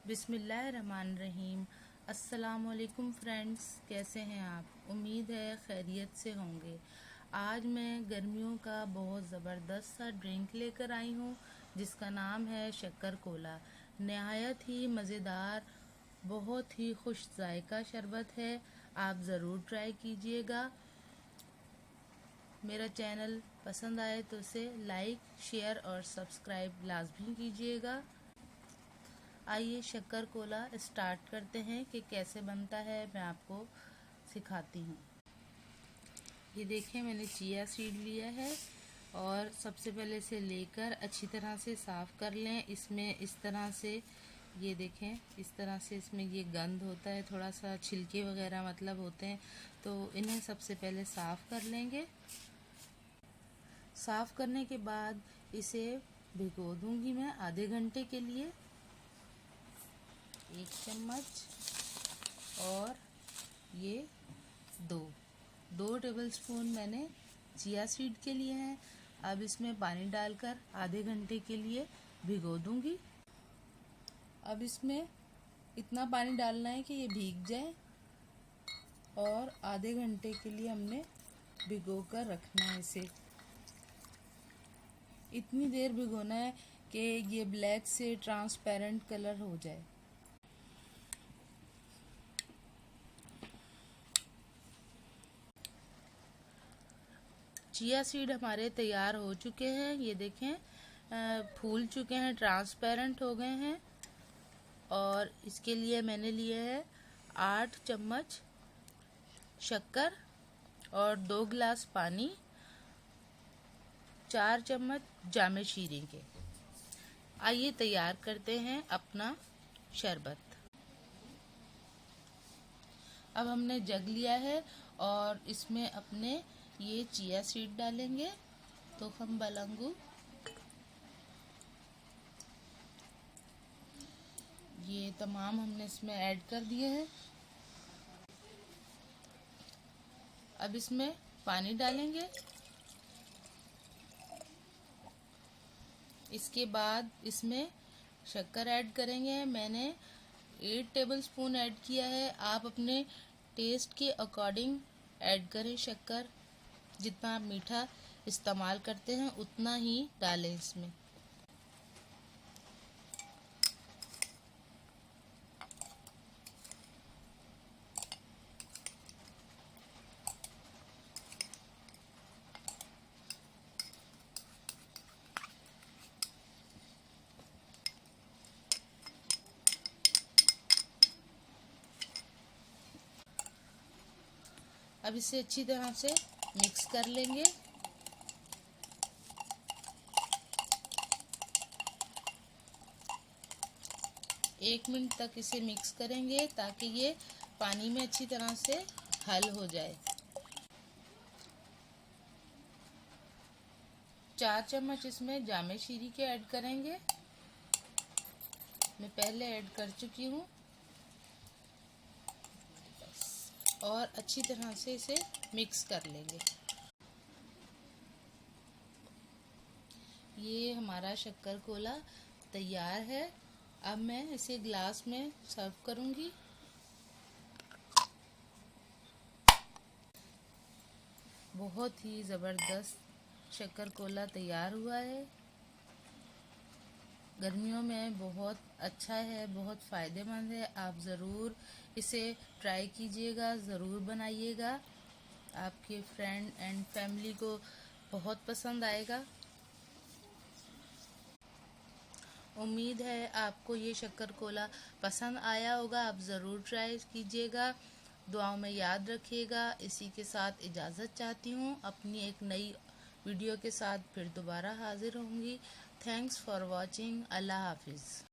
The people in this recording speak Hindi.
बिस्मिल्लाहिर्रहमानिर्रहीम। अस्सलाम वालेकुम फ्रेंड्स, कैसे हैं आप? उम्मीद है खैरियत से होंगे। आज मैं गर्मियों का बहुत ज़बरदस्त सा ड्रिंक लेकर आई हूँ जिसका नाम है शक्कर कोला। नहायत ही मज़ेदार, बहुत ही खुश जायका शरबत है। आप ज़रूर ट्राई कीजिएगा। मेरा चैनल पसंद आए तो उसे लाइक, शेयर और सब्सक्राइब लाजमी कीजिएगा। आइए शक्कर कोला स्टार्ट करते हैं कि कैसे बनता है, मैं आपको सिखाती हूँ। ये देखें, मैंने चिया सीड लिया है और सबसे पहले इसे लेकर अच्छी तरह से साफ़ कर लें। इसमें इस तरह से, ये देखें, इस तरह से इसमें ये गंद होता है, थोड़ा सा छिलके वगैरह मतलब होते हैं, तो इन्हें सबसे पहले साफ़ कर लेंगे। साफ़ करने के बाद इसे भिगो दूंगी मैं आधे घंटे के लिए। 1 चम्मच और ये दो टेबलस्पून मैंने चिया सीड के लिए हैं। अब इसमें पानी डालकर आधे घंटे के लिए भिगो दूंगी। अब इसमें इतना पानी डालना है कि ये भीग जाए और आधे घंटे के लिए हमने भिगो कर रखना है इसे। इतनी देर भिगोना है कि ये ब्लैक से ट्रांसपेरेंट कलर हो जाए। चिया सीड हमारे तैयार हो चुके हैं, ये देखें, फूल चुके हैं, ट्रांसपेरेंट हो गए हैं। और इसके लिए मैंने लिए है 8 चम्मच शक्कर और 2 गिलास पानी, 4 चम्मच जामे शीरी के। आइए तैयार करते हैं अपना शरबत। अब हमने जग लिया है और इसमें अपने ये चिया सीड डालेंगे, तो हम बलंगू, ये तमाम हमने इसमें ऐड कर दिए हैं। अब इसमें पानी डालेंगे। इसके बाद इसमें शक्कर ऐड करेंगे। मैंने 8 टेबलस्पून ऐड किया है। आप अपने टेस्ट के अकॉर्डिंग ऐड करें शक्कर। जितना आप मीठा इस्तेमाल करते हैं उतना ही डालें इसमें। अब इसे अच्छी तरह से मिक्स कर लेंगे। एक मिनट तक इसे मिक्स करेंगे ताकि ये पानी में अच्छी तरह से हल हो जाए। 4 चम्मच इसमें जामे शीरी के ऐड करेंगे। मैं पहले ऐड कर चुकी हूँ और अच्छी तरह से इसे मिक्स कर लेंगे। ये हमारा शक्कर कोला तैयार है। अब मैं इसे ग्लास में सर्व करूंगी। बहुत ही ज़बरदस्त शक्कर कोला तैयार हुआ है। गर्मियों में बहुत अच्छा है, बहुत फ़ायदेमंद है। आप ज़रूर इसे ट्राई कीजिएगा, ज़रूर बनाइएगा। आपके फ्रेंड एंड फैमिली को बहुत पसंद आएगा। उम्मीद है आपको ये शक्कर कोला पसंद आया होगा। आप ज़रूर ट्राई कीजिएगा। दुआओं में याद रखिएगा। इसी के साथ इजाज़त चाहती हूँ। अपनी एक नई वीडियो के साथ फिर दोबारा हाजिर होंगी। Thanks for watching. अल्लाह हाफिज़।